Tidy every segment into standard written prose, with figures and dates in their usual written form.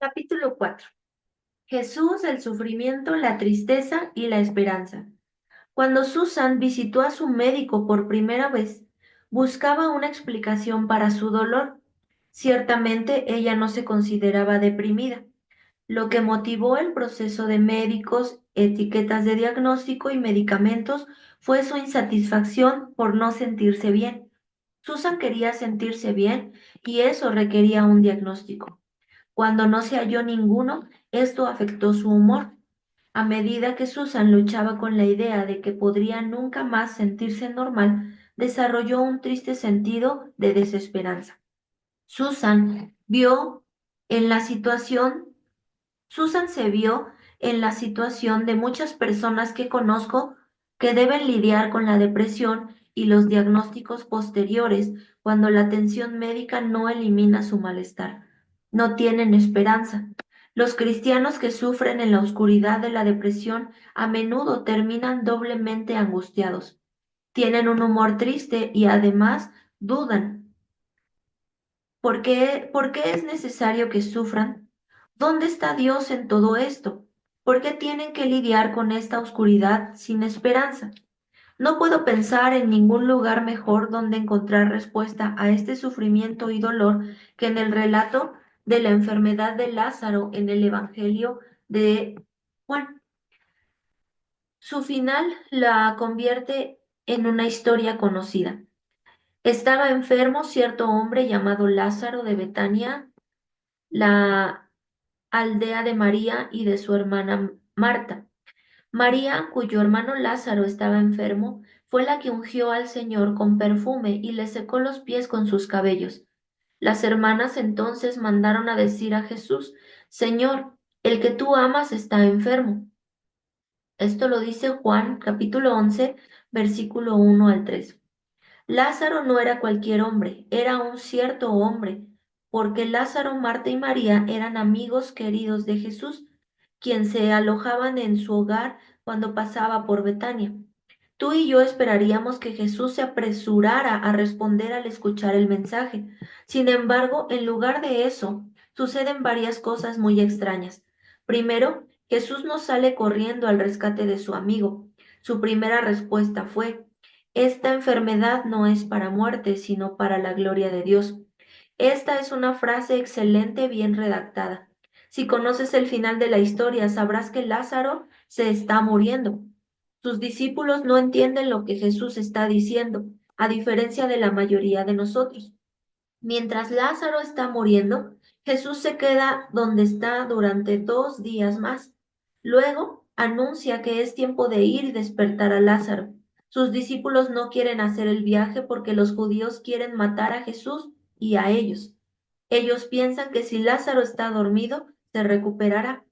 Capítulo 4. Jesús, el sufrimiento, la tristeza y la esperanza. Cuando Susan visitó a su médico por primera vez, buscaba una explicación para su dolor. Ciertamente ella no se consideraba deprimida, lo que motivó el proceso de médicos, etiquetas de diagnóstico y medicamentos fue su insatisfacción por no sentirse bien. Susan quería sentirse bien y eso requería un diagnóstico. Cuando no se halló ninguno, esto afectó su humor. A medida que Susan luchaba con la idea de que podría nunca más sentirse normal, desarrolló un triste sentido de desesperanza. Susan vio en la situación, Susan se vio en la situación de muchas personas que conozco que deben lidiar con la depresión y los diagnósticos posteriores cuando la atención médica no elimina su malestar. No tienen esperanza. Los cristianos que sufren en la oscuridad de la depresión a menudo terminan doblemente angustiados. Tienen un humor triste y además dudan. ¿Por qué es necesario que sufran? ¿Dónde está Dios en todo esto? ¿Por qué tienen que lidiar con esta oscuridad sin esperanza? No puedo pensar en ningún lugar mejor donde encontrar respuesta a este sufrimiento y dolor que en el relato de la enfermedad de Lázaro en el Evangelio de Juan. Su final la convierte en una historia conocida. Estaba enfermo cierto hombre llamado Lázaro de Betania, la aldea de María y de su hermana Marta. María, cuyo hermano Lázaro estaba enfermo, fue la que ungió al Señor con perfume y le secó los pies con sus cabellos. Las hermanas entonces mandaron a decir a Jesús, Señor, el que tú amas está enfermo. Esto lo dice Juan capítulo 11, versículo 1 al 3. Lázaro no era cualquier hombre, era un cierto hombre, porque Lázaro, Marta y María eran amigos queridos de Jesús, quien se alojaban en su hogar cuando pasaba por Betania. Tú y yo esperaríamos que Jesús se apresurara a responder al escuchar el mensaje. Sin embargo, en lugar de eso, suceden varias cosas muy extrañas. Primero, Jesús no sale corriendo al rescate de su amigo. Su primera respuesta fue, esta enfermedad no es para muerte, sino para la gloria de Dios. Esta es una frase excelente, bien redactada. Si conoces el final de la historia, sabrás que Lázaro se está muriendo. Sus discípulos no entienden lo que Jesús está diciendo, a diferencia de la mayoría de nosotros. Mientras Lázaro está muriendo, Jesús se queda donde está durante 2 días más. Luego anuncia que es tiempo de ir y despertar a Lázaro. Sus discípulos no quieren hacer el viaje porque los judíos quieren matar a Jesús y a ellos. Ellos piensan que si Lázaro está dormido, se recuperará.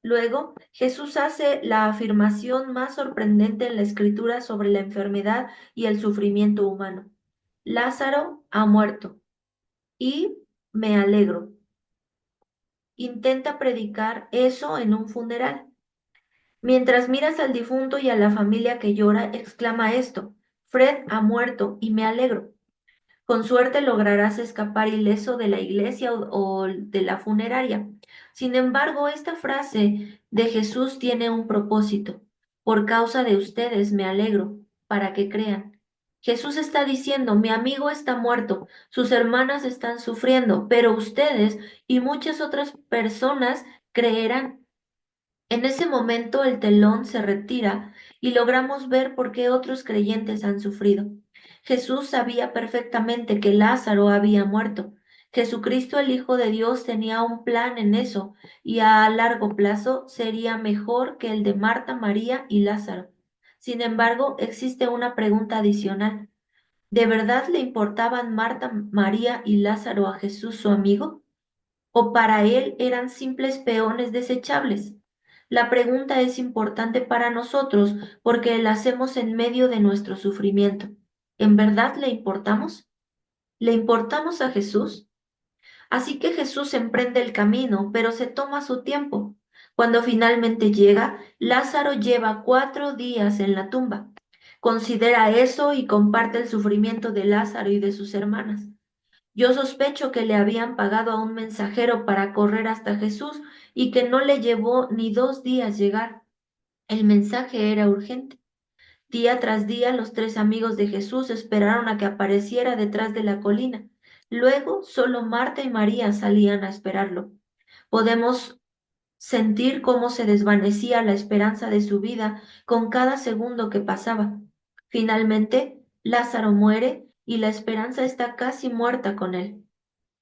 Luego, Jesús hace la afirmación más sorprendente en la Escritura sobre la enfermedad y el sufrimiento humano. Lázaro ha muerto y me alegro. Intenta predicar eso en un funeral. Mientras miras al difunto y a la familia que llora, exclama esto, Fred ha muerto y me alegro. Con suerte lograrás escapar ileso de la iglesia o de la funeraria. Sin embargo, esta frase de Jesús tiene un propósito. Por causa de ustedes me alegro, para que crean. Jesús está diciendo, mi amigo está muerto, sus hermanas están sufriendo, pero ustedes y muchas otras personas creerán. En ese momento el telón se retira y logramos ver por qué otros creyentes han sufrido. Jesús sabía perfectamente que Lázaro había muerto. Jesucristo, el Hijo de Dios, tenía un plan en eso y a largo plazo sería mejor que el de Marta, María y Lázaro. Sin embargo, existe una pregunta adicional. ¿De verdad le importaban Marta, María y Lázaro a Jesús, su amigo? ¿O para él eran simples peones desechables? La pregunta es importante para nosotros porque la hacemos en medio de nuestro sufrimiento. ¿En verdad le importamos? ¿Le importamos a Jesús? Así que Jesús emprende el camino, pero se toma su tiempo. Cuando finalmente llega, Lázaro lleva 4 días en la tumba. Considera eso y comparte el sufrimiento de Lázaro y de sus hermanas. Yo sospecho que le habían pagado a un mensajero para correr hasta Jesús y que no le llevó ni 2 días llegar. El mensaje era urgente. Día tras día, los tres amigos de Jesús esperaron a que apareciera detrás de la colina. Luego, solo Marta y María salían a esperarlo. Podemos sentir cómo se desvanecía la esperanza de su vida con cada segundo que pasaba. Finalmente, Lázaro muere y la esperanza está casi muerta con él.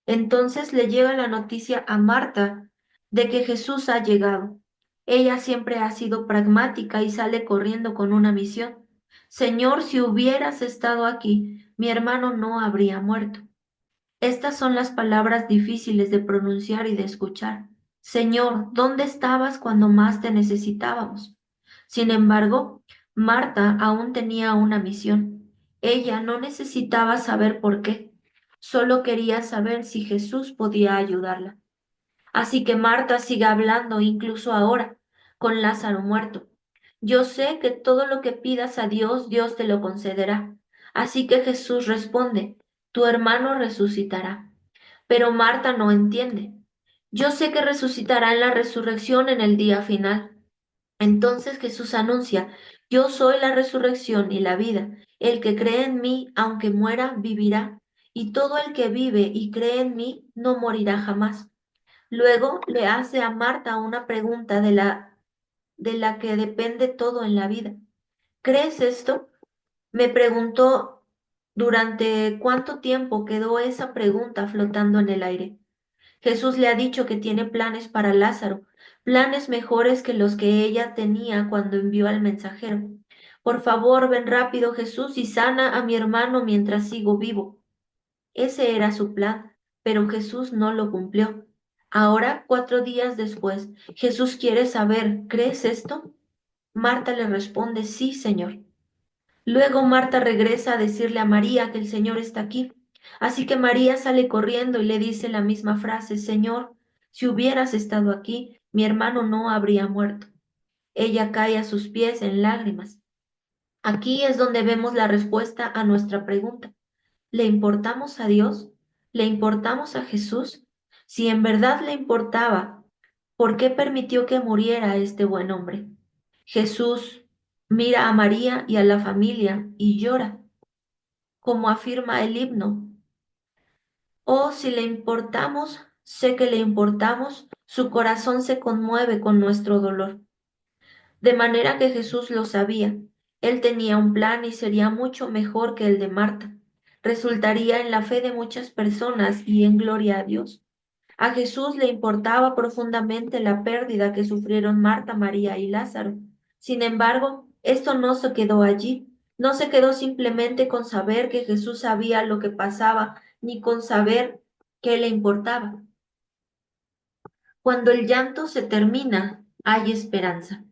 Entonces le llega la noticia a Marta de que Jesús ha llegado. Ella siempre ha sido pragmática y sale corriendo con una misión. Señor, si hubieras estado aquí, mi hermano no habría muerto. Estas son las palabras difíciles de pronunciar y de escuchar. Señor, ¿dónde estabas cuando más te necesitábamos? Sin embargo, Marta aún tenía una misión. Ella no necesitaba saber por qué, solo quería saber si Jesús podía ayudarla. Así que Marta sigue hablando incluso ahora, con Lázaro muerto. Yo sé que todo lo que pidas a Dios, Dios te lo concederá. Así que Jesús responde, tu hermano resucitará. Pero Marta no entiende. Yo sé que resucitará en la resurrección en el día final. Entonces Jesús anuncia, yo soy la resurrección y la vida. El que cree en mí, aunque muera, vivirá. Y todo el que vive y cree en mí, no morirá jamás. Luego le hace a Marta una pregunta de la que depende todo en la vida. ¿Crees esto? Me preguntó durante cuánto tiempo quedó esa pregunta flotando en el aire. Jesús le ha dicho que tiene planes para Lázaro, planes mejores que los que ella tenía cuando envió al mensajero. Por favor, ven rápido, Jesús, y sana a mi hermano mientras sigo vivo. Ese era su plan, pero Jesús no lo cumplió. Ahora, 4 días después, Jesús quiere saber, ¿crees esto? Marta le responde, sí, Señor. Luego Marta regresa a decirle a María que el Señor está aquí. Así que María sale corriendo y le dice la misma frase, Señor, si hubieras estado aquí, mi hermano no habría muerto. Ella cae a sus pies en lágrimas. Aquí es donde vemos la respuesta a nuestra pregunta. ¿Le importamos a Dios? ¿Le importamos a Jesús? Si en verdad le importaba, ¿por qué permitió que muriera este buen hombre? Jesús mira a María y a la familia y llora, como afirma el himno. Oh, si le importamos, sé que le importamos, su corazón se conmueve con nuestro dolor. De manera que Jesús lo sabía. Él tenía un plan y sería mucho mejor que el de Marta. Resultaría en la fe de muchas personas y en gloria a Dios. A Jesús le importaba profundamente la pérdida que sufrieron Marta, María y Lázaro. Sin embargo, esto no se quedó allí. No se quedó simplemente con saber que Jesús sabía lo que pasaba, ni con saber qué le importaba. Cuando el llanto se termina, hay esperanza.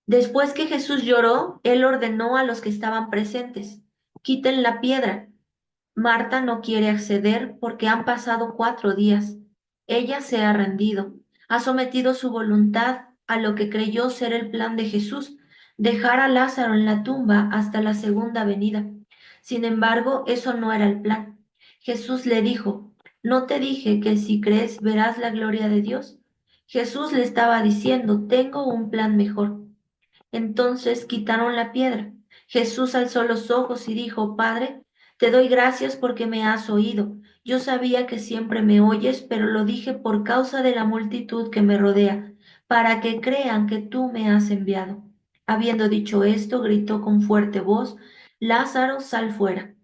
Después que Jesús lloró, él ordenó a los que estaban presentes, quiten la piedra. Marta no quiere acceder porque han pasado 4 días. Ella se ha rendido, ha sometido su voluntad a lo que creyó ser el plan de Jesús, dejar a Lázaro en la tumba hasta la segunda venida. Sin embargo, eso no era el plan. Jesús le dijo, ¿no te dije que si crees verás la gloria de Dios? Jesús le estaba diciendo, tengo un plan mejor. Entonces quitaron la piedra. Jesús alzó los ojos y dijo, Padre, te doy gracias porque me has oído. Yo sabía que siempre me oyes, pero lo dije por causa de la multitud que me rodea, para que crean que tú me has enviado. Habiendo dicho esto, gritó con fuerte voz, Lázaro, sal fuera.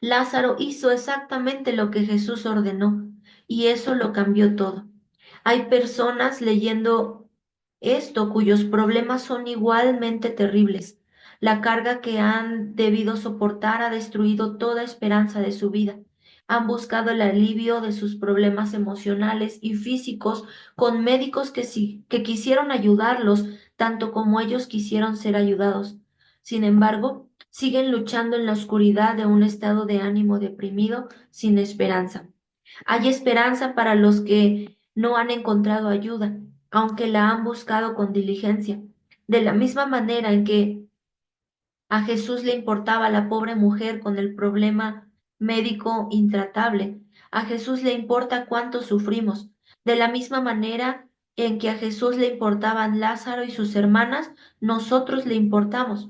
Lázaro hizo exactamente lo que Jesús ordenó, y eso lo cambió todo. Hay personas leyendo esto cuyos problemas son igualmente terribles. La carga que han debido soportar ha destruido toda esperanza de su vida. Han buscado el alivio de sus problemas emocionales y físicos con médicos que quisieron ayudarlos tanto como ellos quisieron ser ayudados. Sin embargo, siguen luchando en la oscuridad de un estado de ánimo deprimido sin esperanza. Hay esperanza para los que no han encontrado ayuda, aunque la han buscado con diligencia. De la misma manera en que a Jesús le importaba la pobre mujer con el problema médico intratable. A Jesús le importa cuánto sufrimos. De la misma manera en que a Jesús le importaban Lázaro y sus hermanas, nosotros le importamos.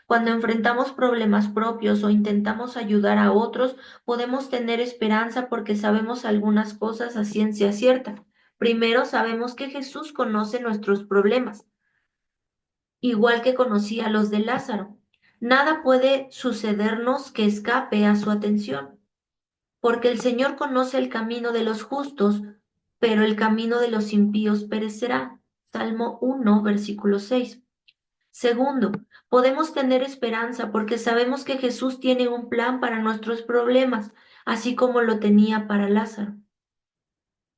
Cuando enfrentamos problemas propios o intentamos ayudar a otros, podemos tener esperanza porque sabemos algunas cosas a ciencia cierta. Primero, sabemos que Jesús conoce nuestros problemas, igual que conocía los de Lázaro. Nada puede sucedernos que escape a su atención, porque el Señor conoce el camino de los justos, pero el camino de los impíos perecerá. Salmo 1, versículo 6. Segundo, podemos tener esperanza porque sabemos que Jesús tiene un plan para nuestros problemas, así como lo tenía para Lázaro.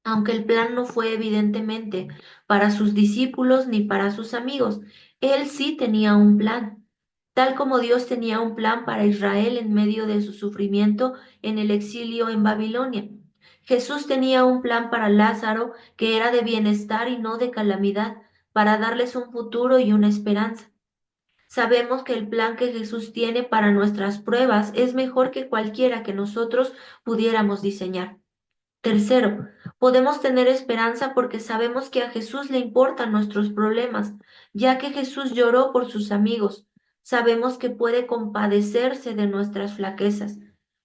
Aunque el plan no fue evidentemente para sus discípulos ni para sus amigos, él sí tenía un plan, tal como Dios tenía un plan para Israel en medio de su sufrimiento en el exilio en Babilonia. Jesús tenía un plan para Lázaro que era de bienestar y no de calamidad, para darles un futuro y una esperanza. Sabemos que el plan que Jesús tiene para nuestras pruebas es mejor que cualquiera que nosotros pudiéramos diseñar. Tercero, podemos tener esperanza porque sabemos que a Jesús le importan nuestros problemas, ya que Jesús lloró por sus amigos. Sabemos que puede compadecerse de nuestras flaquezas.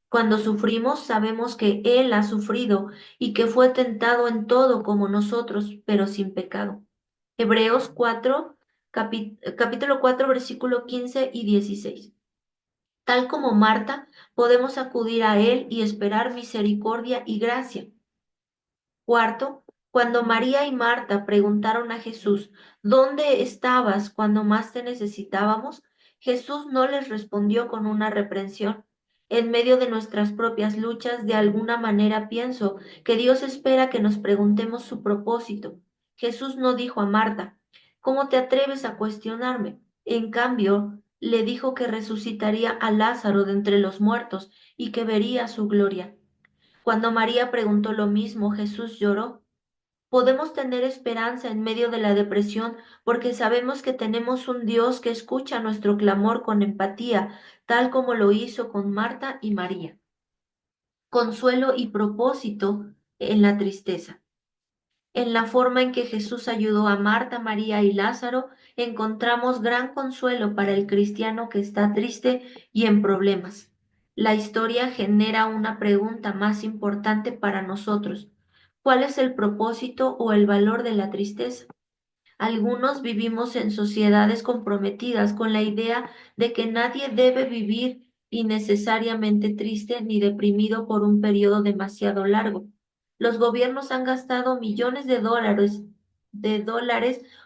Cuando sufrimos, sabemos que Él ha sufrido y que fue tentado en todo como nosotros, pero sin pecado. Hebreos 4, capítulo 4, versículo 15 y 16. Tal como Marta, podemos acudir a Él y esperar misericordia y gracia. Cuarto, cuando María y Marta preguntaron a Jesús, ¿dónde estabas cuando más te necesitábamos? Jesús no les respondió con una reprensión. En medio de nuestras propias luchas, de alguna manera pienso que Dios espera que nos preguntemos su propósito. Jesús no dijo a Marta, ¿cómo te atreves a cuestionarme? En cambio, le dijo que resucitaría a Lázaro de entre los muertos y que vería su gloria. Cuando María preguntó lo mismo, Jesús lloró. Podemos tener esperanza en medio de la depresión porque sabemos que tenemos un Dios que escucha nuestro clamor con empatía, tal como lo hizo con Marta y María. Consuelo y propósito en la tristeza. En la forma en que Jesús ayudó a Marta, María y Lázaro, encontramos gran consuelo para el cristiano que está triste y en problemas. La historia genera una pregunta más importante para nosotros. ¿Cuál es el propósito o el valor de la tristeza? Algunos vivimos en sociedades comprometidas con la idea de que nadie debe vivir innecesariamente triste ni deprimido por un periodo demasiado largo. Los gobiernos han gastado millones de dólares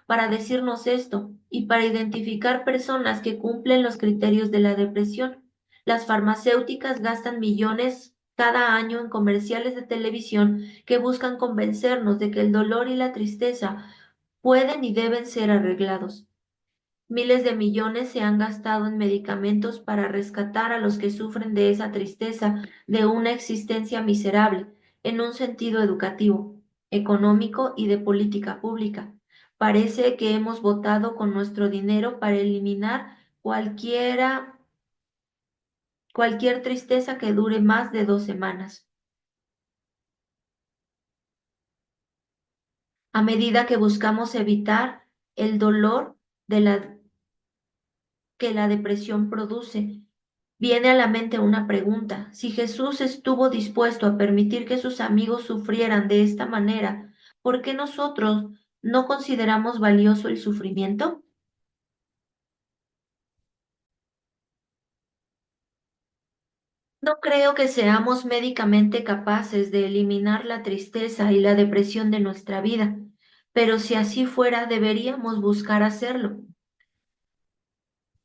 para decirnos esto y para identificar personas que cumplen los criterios de la depresión. Las farmacéuticas gastan millones cada año en comerciales de televisión que buscan convencernos de que el dolor y la tristeza pueden y deben ser arreglados. Miles de millones se han gastado en medicamentos para rescatar a los que sufren de esa tristeza de una existencia miserable, en un sentido educativo, económico y de política pública. Parece que hemos votado con nuestro dinero para eliminar cualquier tristeza que dure más de 2 semanas. A medida que buscamos evitar el dolor de la que la depresión produce, viene a la mente una pregunta. Si Jesús estuvo dispuesto a permitir que sus amigos sufrieran de esta manera, ¿por qué nosotros no consideramos valioso el sufrimiento? No creo que seamos médicamente capaces de eliminar la tristeza y la depresión de nuestra vida, pero si así fuera, deberíamos buscar hacerlo.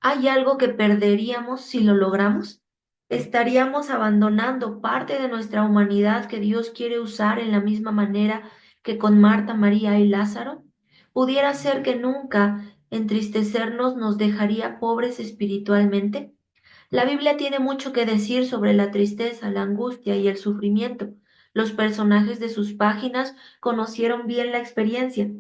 ¿Hay algo que perderíamos si lo logramos? ¿Estaríamos abandonando parte de nuestra humanidad que Dios quiere usar en la misma manera que con Marta, María y Lázaro? ¿Pudiera ser que nunca entristecernos nos dejaría pobres espiritualmente? La Biblia tiene mucho que decir sobre la tristeza, la angustia y el sufrimiento. Los personajes de sus páginas conocieron bien la experiencia.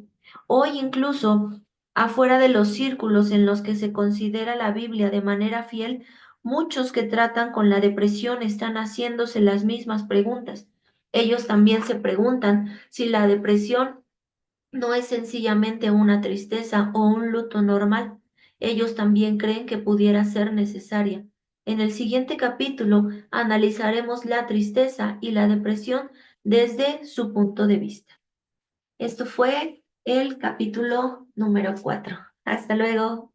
Hoy incluso, afuera de los círculos en los que se considera la Biblia de manera fiel, Muchos que tratan con la depresión están haciéndose las mismas preguntas. Ellos también se preguntan si la depresión no es sencillamente una tristeza o un luto normal. Ellos también creen que pudiera ser necesaria. En el siguiente capítulo analizaremos la tristeza y la depresión desde su punto de vista. Esto fue el capítulo número 4. Hasta luego.